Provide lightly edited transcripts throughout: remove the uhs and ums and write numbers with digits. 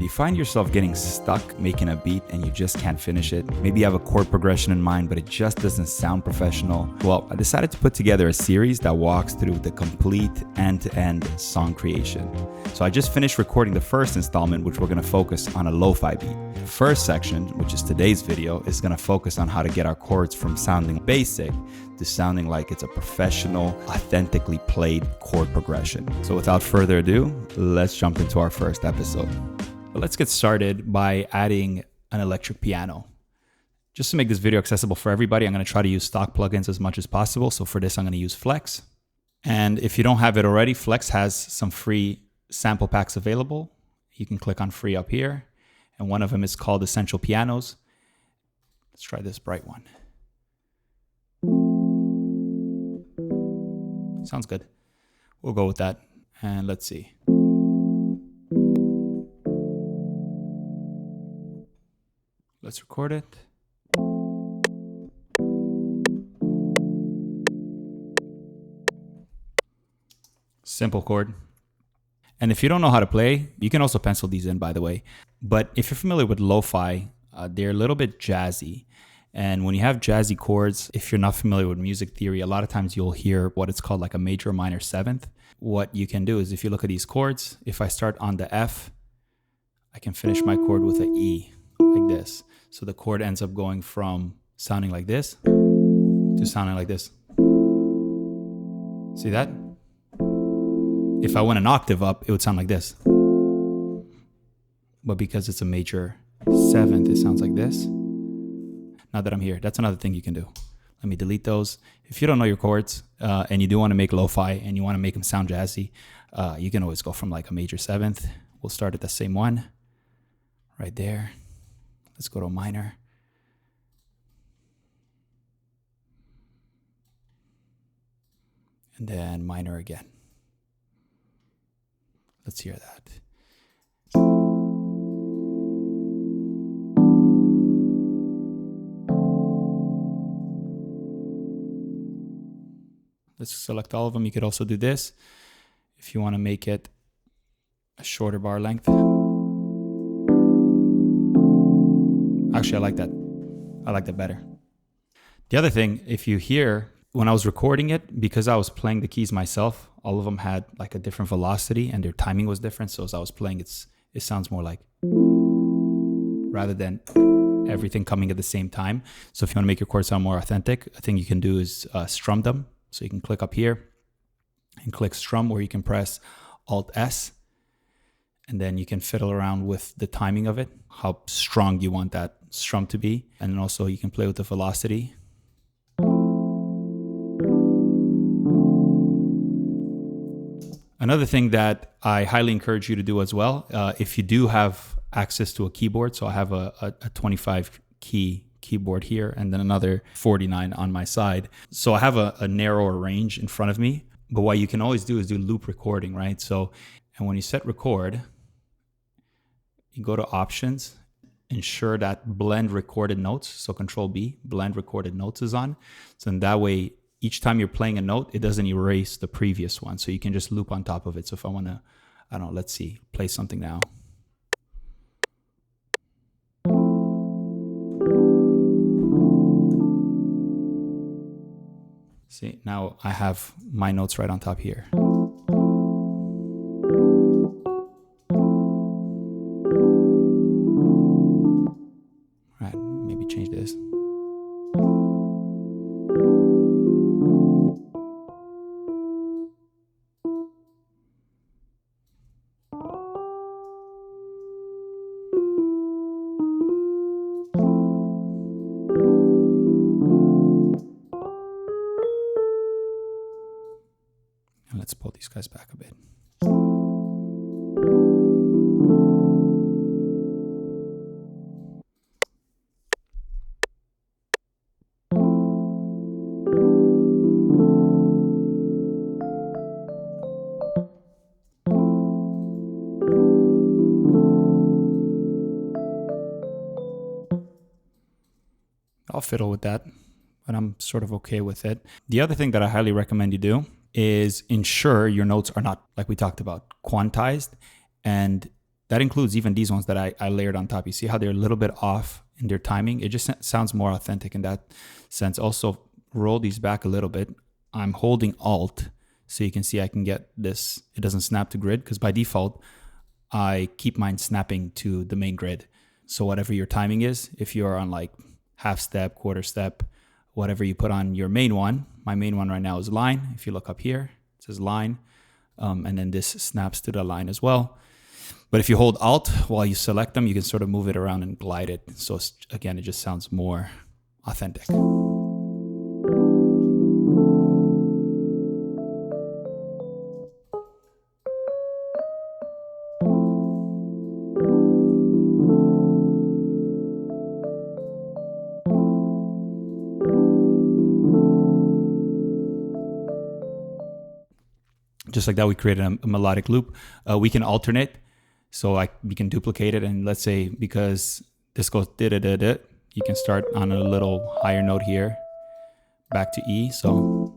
You find yourself getting stuck making a beat and you just can't finish it. Maybe you have a chord progression in mind, but it just doesn't sound professional. Well, I decided to put together a series that walks through the complete end-to-end song creation. So I just finished recording the first installment, which we're going to focus on a lo-fi beat. The first section, which is today's video, is going to focus on how to get our chords from sounding basic to sounding like it's a professional, authentically played chord progression. So without further ado, let's jump into our first episode. But let's get started by adding an electric piano. Just to make this video accessible for everybody, I'm going to try to use stock plugins as much as possible. So for this, I'm going to use Flex. And if you don't have it already, Flex has some free sample packs available. You can click on free up here. And one of them is called Essential Pianos. Let's try this bright one. Sounds good. We'll go with that. And let's see. Let's record it. Simple chord. And if you don't know how to play, you can also pencil these in, by the way. But if you're familiar with lo-fi, they're a little bit jazzy. And when you have jazzy chords, if you're not familiar with music theory, a lot of times you'll hear what it's called like a major or minor seventh. What you can do is if you look at these chords, if I start on the F, I can finish my chord with an E like this. So the chord ends up going from sounding like this to sounding like this. See that? If I went an octave up, it would sound like this. But because it's a major seventh, it sounds like this. Now that I'm here, that's another thing you can do. Let me delete those. If you don't know your chords and you do want to make lo-fi and you want to make them sound jazzy, you can always go from like a major seventh. We'll start at the same one right there. Let's go to a minor. And then minor again. Let's hear that. Let's select all of them. You could also do this if you want to make it a shorter bar length. Actually, I like that. I like that better. The other thing, if you hear, when I was recording it, because I was playing the keys myself, all of them had like a different velocity and their timing was different. So as I was playing, it sounds more like, rather than everything coming at the same time. So if you want to make your chords sound more authentic, a thing you can do is strum them. So you can click up here and click strum, or you can press Alt-S. And then you can fiddle around with the timing of it, how strong you want that strum to be. And then also you can play with the velocity. Another thing that I highly encourage you to do as well, if you do have access to a keyboard, so I have a 25 key keyboard here and then another 49 on my side. So I have a narrower range in front of me, but what you can always do is do loop recording, right? So, and when you set record, you go to options, ensure that blend recorded notes. So Control B, blend recorded notes is on. So in that way, each time you're playing a note, it doesn't erase the previous one. So you can just loop on top of it. So if I want to, I don't know, let's see, play something now. See, now I have my notes right on top here. Right, maybe change this. Let's pull these guys back a bit. I'll fiddle with that, but I'm sort of okay with it. The other thing that I highly recommend you do is ensure your notes are not, like we talked about, quantized. And that includes even these ones that I layered on top. You see how they're a little bit off in their timing? It just sounds more authentic in that sense. Also, roll these back a little bit. I'm holding Alt, so you can see I can get this. It doesn't snap to grid, because by default, I keep mine snapping to the main grid. So whatever your timing is, if you're on like half step, quarter step, whatever you put on your main one, my main one right now is line. If you look up here, it says line. And then this snaps to the line as well. But if you hold Alt while you select them, you can sort of move it around and glide it. So again, it just sounds more authentic. Just like that, we created a melodic loop. We can alternate, so we can duplicate it. And let's say because this goes da-da-da-da, you can start on a little higher note here, back to E. So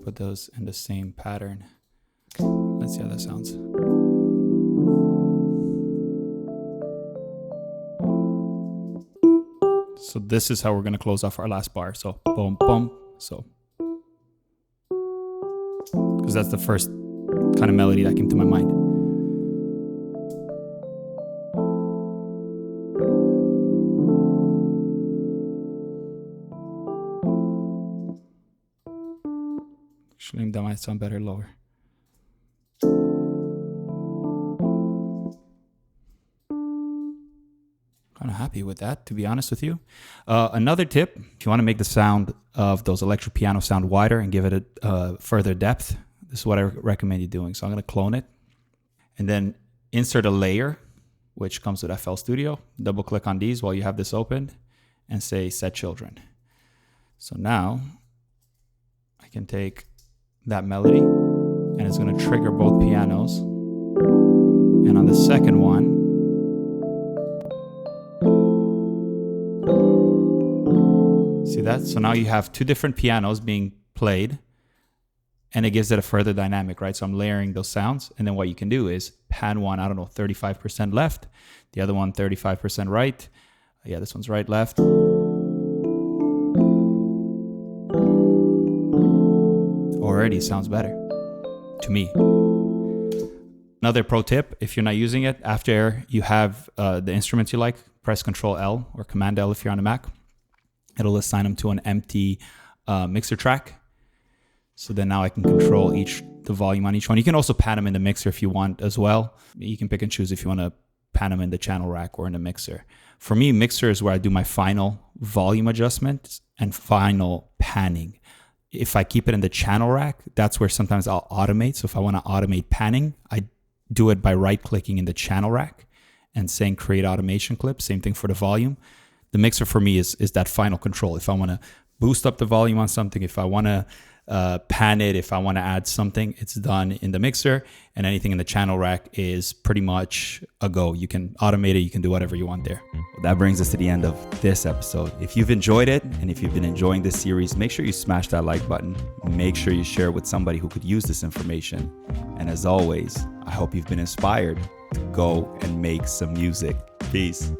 put those in the same pattern. Let's see how that sounds. So this is how we're going to close off our last bar. So boom, boom. So because that's the first kind of melody that came to my mind. Actually, that might sound better lower. Kind of happy with that, to be honest with you. Another tip, if you want to make the sound of those electric piano sound wider and give it a further depth, this is what I recommend you doing. So I'm going to clone it and then insert a layer, which comes with FL Studio. Double click on these while you have this open and say set children. So now I can take that melody and it's going to trigger both pianos. And on the second one, see that? So now you have two different pianos being played and it gives it a further dynamic, right? So I'm layering those sounds. And then what you can do is pan one, 35% left, the other one 35% right. Yeah, this one's right, left. Already sounds better to me. Another pro tip, if you're not using it, after you have the instruments you like, press Control L or Command L if you're on a Mac. It'll assign them to an empty mixer track. So then now I can control the volume on each one. You can also pan them in the mixer if you want as well. You can pick and choose if you want to pan them in the channel rack or in the mixer. For me, mixer is where I do my final volume adjustments and final panning. If I keep it in the channel rack, that's where sometimes I'll automate. So if I want to automate panning, I do it by right-clicking in the channel rack and saying create automation clip. Same thing for the volume. The mixer for me is that final control. If I want to boost up the volume on something, if I want to pan it, if I want to add something, it's done in the mixer, and anything in the channel rack is pretty much a go. You can automate it, you can do whatever you want there. Well, that brings us to the end of this episode. If you've enjoyed it and if you've been enjoying this series, make sure you smash that like button. Make sure you share it with somebody who could use this information. And as always, I hope you've been inspired to go and make some music. Peace.